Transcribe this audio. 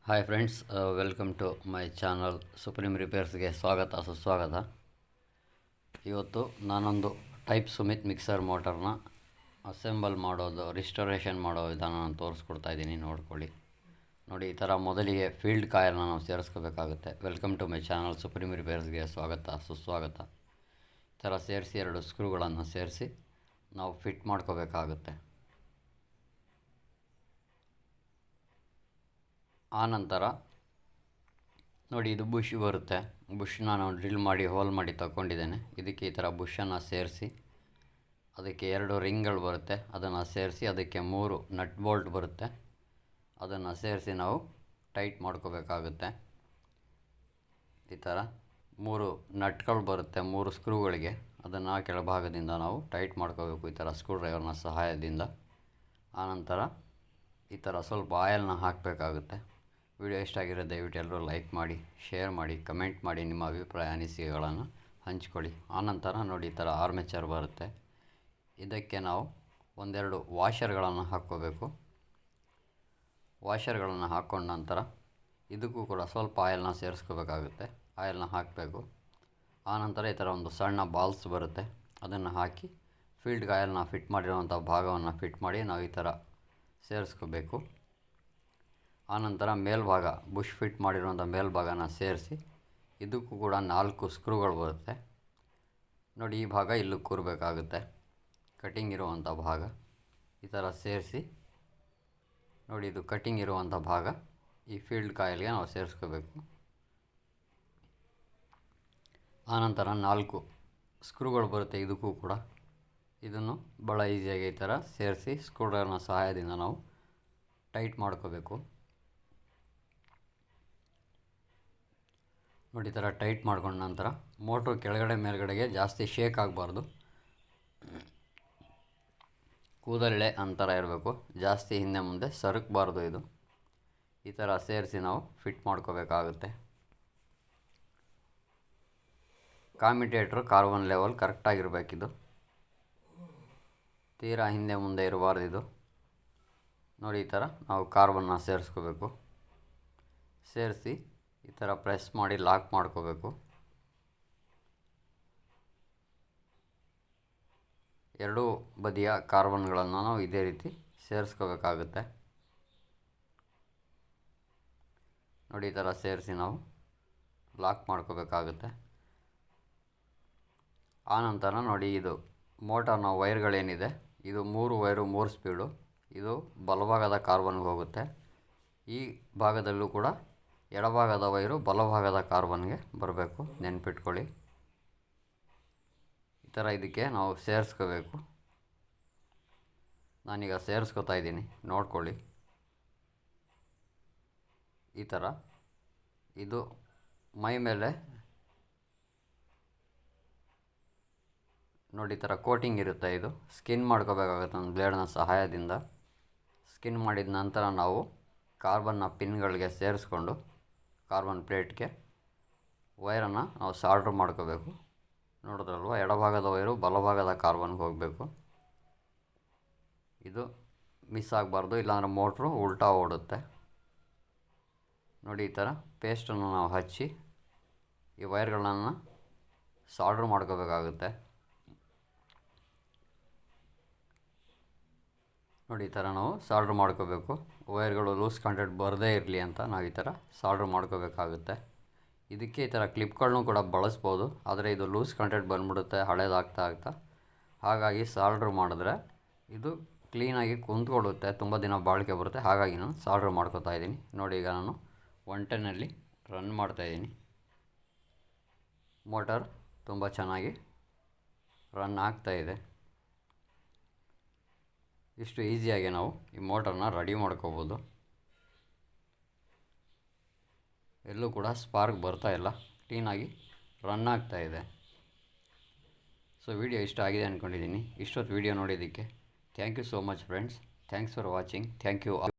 Hi friends, welcome to my channel Supreme ರಿಪೇರ್ಸ್ಗೆ ಸ್ವಾಗತ ಸುಸ್ವಾಗತ. ಇವತ್ತು ನಾನೊಂದು ಟೈಪ್ ಸುಮಿತ್ ಮಿಕ್ಸರ್ ಮೋಟರ್ನ ಅಸೆಂಬಲ್ ಮಾಡೋದು, ರಿಸ್ಟೋರೇಷನ್ ಮಾಡೋ ವಿಧಾನ ನಾನು ತೋರಿಸ್ಕೊಡ್ತಾ ಇದ್ದೀನಿ. ನೋಡ್ಕೊಳ್ಳಿ. ನೋಡಿ, ಈ ಥರ ಮೊದಲಿಗೆ ಫೀಲ್ಡ್ ಕಾಯಲ್ನ ನಾವು ಸೇರಿಸ್ಕೋಬೇಕಾಗುತ್ತೆ. Welcome to my channel Supreme ರಿಪೇರ್ಸ್ಗೆ ಸ್ವಾಗತ ಸುಸ್ವಾಗತ. ಈ ಥರ ಸೇರಿಸಿ 2 ಸ್ಕ್ರೂಗಳನ್ನು ಸೇರಿಸಿ ನಾವು ಫಿಟ್ ಮಾಡ್ಕೋಬೇಕಾಗುತ್ತೆ. ಆನಂತರ ನೋಡಿ, ಇದು ಬುಷ್ ಬರುತ್ತೆ. ಬುಷ್ನ ನಾನು ಡ್ರಿಲ್ ಮಾಡಿ ಹೋಲ್ ಮಾಡಿ ತಗೊಂಡಿದ್ದೇನೆ. ಇದಕ್ಕೆ ಈ ಥರ ಬುಷನ್ನು ಸೇರಿಸಿ, ಅದಕ್ಕೆ 2 ರಿಂಗ್ಗಳು ಬರುತ್ತೆ, ಅದನ್ನು ಸೇರಿಸಿ, ಅದಕ್ಕೆ 3 ನಟ್ ಬೋಲ್ಟ್ ಬರುತ್ತೆ, ಅದನ್ನು ಸೇರಿಸಿ ನಾವು ಟೈಟ್ ಮಾಡ್ಕೋಬೇಕಾಗುತ್ತೆ. ಈ ಥರ 3 ನಟ್ಗಳು ಬರುತ್ತೆ, 3 ಸ್ಕ್ರೂಗಳಿಗೆ. ಅದನ್ನು ಕೆಳಭಾಗದಿಂದ ನಾವು ಟೈಟ್ ಮಾಡ್ಕೋಬೇಕು, ಈ ಥರ ಸ್ಕ್ರೂ ಡ್ರೈವರ್ನ ಸಹಾಯದಿಂದ. ಆನಂತರ ಈ ಥರ ಸ್ವಲ್ಪ ಆಯಿಲ್ನ ಹಾಕಬೇಕಾಗುತ್ತೆ. ವಿಡಿಯೋ ಇಷ್ಟ ಆಗಿರೋ ದಯವಿಟ್ಟು ಎಲ್ಲರೂ ಲೈಕ್ ಮಾಡಿ, ಶೇರ್ ಮಾಡಿ, ಕಮೆಂಟ್ ಮಾಡಿ, ನಿಮ್ಮ ಅಭಿಪ್ರಾಯ ಅನಿಸಿಕೆಗಳನ್ನು ಹಂಚ್ಕೊಳ್ಳಿ. ಆನಂತರ ನೋಡಿ, ಈ ಥರ ಆರ್ಮೇಚರ್ ಬರುತ್ತೆ. ಇದಕ್ಕೆ ನಾವು 1-2 ವಾಷರ್ಗಳನ್ನು ಹಾಕ್ಕೋಬೇಕು. ವಾಷರ್ಗಳನ್ನು ಹಾಕ್ಕೊಂಡ ನಂತರ ಇದಕ್ಕೂ ಕೂಡ ಸ್ವಲ್ಪ ಆಯಿಲ್ನ ಸೇರಿಸ್ಕೋಬೇಕಾಗುತ್ತೆ. ಆಯಿಲ್ನ ಹಾಕಬೇಕು. ಆನಂತರ ಈ ಥರ ಒಂದು ಸಣ್ಣ ಬಾಲ್ಸ್ ಬರುತ್ತೆ, ಅದನ್ನು ಹಾಕಿ ಫೀಲ್ಡ್ಗೆ ಆಯಿಲ್ನ ಫಿಟ್ ಮಾಡಿರುವಂಥ ಭಾಗವನ್ನು ಫಿಟ್ ಮಾಡಿ ನಾವು ಈ ಥರ ಸೇರಿಸ್ಕೋಬೇಕು. ಆನಂತರ ಮೇಲ್ಭಾಗ, ಬುಷ್ ಫಿಟ್ ಮಾಡಿರುವಂಥ ಮೇಲ್ಭಾಗನ ಸೇರಿಸಿ, ಇದಕ್ಕೂ ಕೂಡ 4 ಸ್ಕ್ರೂಗಳು ಬರುತ್ತೆ. ನೋಡಿ, ಈ ಭಾಗ ಇಲ್ಲೂ ಕೂರಬೇಕಾಗುತ್ತೆ, ಕಟಿಂಗ್ ಇರುವಂಥ ಭಾಗ. ಈ ಥರ ಸೇರಿಸಿ ನೋಡಿ, ಇದು ಕಟಿಂಗ್ ಇರುವಂಥ ಭಾಗ ಈ ಫೀಲ್ಡ್ ಕಾಯಿಲ್ಗೆ ನಾವು ಸೇರಿಸ್ಕೋಬೇಕು. ಆನಂತರ 4 ಸ್ಕ್ರೂಗಳು ಬರುತ್ತೆ ಇದಕ್ಕೂ ಕೂಡ. ಇದನ್ನು ಭಾಳ ಈಸಿಯಾಗಿ ಈ ಥರ ಸೇರಿಸಿ ಸ್ಕ್ರೂ ಡ್ರೈವರ್ನ ಸಹಾಯದಿಂದ ನಾವು ಟೈಟ್ ಮಾಡ್ಕೋಬೇಕು. ನೋಡಿ, ಈ ಥರ ಟೈಟ್ ಮಾಡ್ಕೊಂಡ ನಂತರ ಮೋಟ್ರು ಕೆಳಗಡೆ ಮೇಲ್ಗಡೆಗೆ ಜಾಸ್ತಿ ಶೇಕ್ ಆಗಬಾರ್ದು, ಕೂದಲೆಳೆ ಅಂತರ ಇರಬೇಕು, ಜಾಸ್ತಿ ಹಿಂದೆ ಮುಂದೆ ಸರಕಬಾರ್ದು. ಇದು ಈ ಥರ ಸೇರಿಸಿ ನಾವು ಫಿಟ್ ಮಾಡ್ಕೋಬೇಕಾಗುತ್ತೆ. ಕಾಮಿಟೇಟ್ರು ಕಾರ್ಬನ್ ಲೆವೆಲ್ ಕರೆಕ್ಟಾಗಿರಬೇಕಿದು, ತೀರಾ ಹಿಂದೆ ಮುಂದೆ ಇರಬಾರ್ದು ಇದು. ನೋಡಿ, ಈ ಥರ ನಾವು ಕಾರ್ಬನ್ನ ಸೇರಿಸ್ಕೋಬೇಕು. ಸೇರಿಸಿ ಈ ಥರ ಪ್ರೆಸ್ ಮಾಡಿ ಲಾಕ್ ಮಾಡ್ಕೋಬೇಕು. 2 ಬದಿಯ ಕಾರ್ಬನ್ಗಳನ್ನು ನಾವು ಇದೇ ರೀತಿ ಸೇರಿಸ್ಕೋಬೇಕಾಗುತ್ತೆ. ನೋಡಿ, ಈ ಥರ ಸೇರಿಸಿ ನಾವು ಲಾಕ್ ಮಾಡ್ಕೋಬೇಕಾಗುತ್ತೆ. ಆನಂತರ ನೋಡಿ, ಇದು ಮೋಟಾರ್ನ ವೈರ್ಗಳೇನಿದೆ, ಇದು 3 ವೈರು 3 ಸ್ಪೀಡು. ಇದು ಬಲಭಾಗದ ಕಾರ್ಬನ್ಗೆ ಹೋಗುತ್ತೆ. ಈ ಭಾಗದಲ್ಲೂ ಕೂಡ ಎಡಭಾಗದ ವೈರು ಬಲಭಾಗದ ಕಾರ್ಬನ್ಗೆ ಬರಬೇಕು, ನೆನ್ಪಿಟ್ಕೊಳ್ಳಿ. ಈ ಥರ ಇದಕ್ಕೆ ನಾವು ಸೇರಿಸ್ಕೋಬೇಕು. ನಾನೀಗ ಸೇರಿಸ್ಕೋತಾ ಇದ್ದೀನಿ, ನೋಡ್ಕೊಳ್ಳಿ. ಈ ಥರ ಇದು ಮೈ ಮೇಲೆ ನೋಡಿ, ಈ ಥರ ಕೋಟಿಂಗ್ ಇರುತ್ತೆ. ಇದು ಸ್ಕಿನ್ ಮಾಡ್ಕೋಬೇಕಾಗುತ್ತೆ ಒಂದು ಬ್ಲೇಡ್ನ ಸಹಾಯದಿಂದ. ಸ್ಕಿನ್ ಮಾಡಿದ ನಂತರ ನಾವು ಕಾರ್ಬನ್ನ ಪಿನ್ಗಳಿಗೆ ಸೇರಿಸ್ಕೊಂಡು ಕಾರ್ಬನ್ ಪ್ಲೇಟ್ಗೆ ವೈರನ್ನು ನಾವು ಸಾಲ್ಡ್ರ್ ಮಾಡ್ಕೋಬೇಕು. ನೋಡಿದ್ರಲ್ವ, ಎಡಭಾಗದ ವೈರು ಬಲಭಾಗದ ಕಾರ್ಬನ್ಗೆ ಹೋಗಬೇಕು. ಇದು ಮಿಸ್ ಆಗಬಾರ್ದು, ಇಲ್ಲಾಂದರೆ ಮೋಟ್ರು ಉಲ್ಟಾ ಓಡುತ್ತೆ. ನೋಡಿ, ಈ ಥರ ಪೇಸ್ಟನ್ನು ನಾವು ಹಚ್ಚಿ ಈ ವೈರ್ಗಳನ್ನು ಸಾಲ್ಡ್ರ್ ಮಾಡ್ಕೋಬೇಕಾಗುತ್ತೆ. ನೋಡಿ, ಈ ಥರ ನಾವು ಸಾಲ್ಡ್ರ್ ಮಾಡ್ಕೋಬೇಕು. ವೈರ್ಗಳು ಲೂಸ್ ಕಾಂಟ್ಯಾಕ್ಟ್ ಬರದೇ ಇರಲಿ ಅಂತ ನಾವು ಈ ಥರ ಸಾಲ್ಡ್ರ್ ಮಾಡ್ಕೋಬೇಕಾಗುತ್ತೆ. ಇದಕ್ಕೆ ಈ ಥರ ಕ್ಲಿಪ್ಗಳನ್ನೂ ಕೂಡ ಬಳಸ್ಬೋದು, ಆದರೆ ಇದು ಲೂಸ್ ಕಾಂಟ್ಯಾಕ್ಟ್ ಬಂದ್ಬಿಡುತ್ತೆ ಹಳೇದಾಗ್ತಾ ಆಗ್ತಾ. ಹಾಗಾಗಿ ಸಾಲ್ಡ್ರ್ ಮಾಡಿದ್ರೆ ಇದು ಕ್ಲೀನಾಗಿ ಕುಂತ್ಕೊಳ್ಳುತ್ತೆ, ತುಂಬ ದಿನ ಬಾಳಿಕೆ ಬರುತ್ತೆ. ಹಾಗಾಗಿ ನಾನು ಸಾಲ್ಡ್ರ್ ಮಾಡ್ಕೋತಾ ಇದ್ದೀನಿ. ನೋಡಿ, ಈಗ ನಾನು 110 ರನ್ ಮಾಡ್ತಾಯಿದ್ದೀನಿ. ಮೋಟಾರ್ ತುಂಬ ಚೆನ್ನಾಗಿ ರನ್ ಆಗ್ತಾಯಿದೆ. ಇಷ್ಟು ಈಸಿಯಾಗಿ ನಾವು ಈ ಮೋಟರ್ನ ರೆಡಿ ಮಾಡ್ಕೋಬೋದು. ಎಲ್ಲೂ ಕೂಡ ಸ್ಪಾರ್ಕ್ ಬರ್ತಾಯಿಲ್ಲ, ಕ್ಲೀನಾಗಿ ರನ್ ಆಗ್ತಾಯಿದೆ. ಸೊ ವಿಡಿಯೋ ಇಷ್ಟ ಆಗಿದೆ ಅಂದ್ಕೊಂಡಿದ್ದೀನಿ. ಇಷ್ಟೊತ್ತು ವಿಡಿಯೋ ನೋಡಿದ್ದಕ್ಕೆ thank you so much friends. Thanks for watching. Thank you.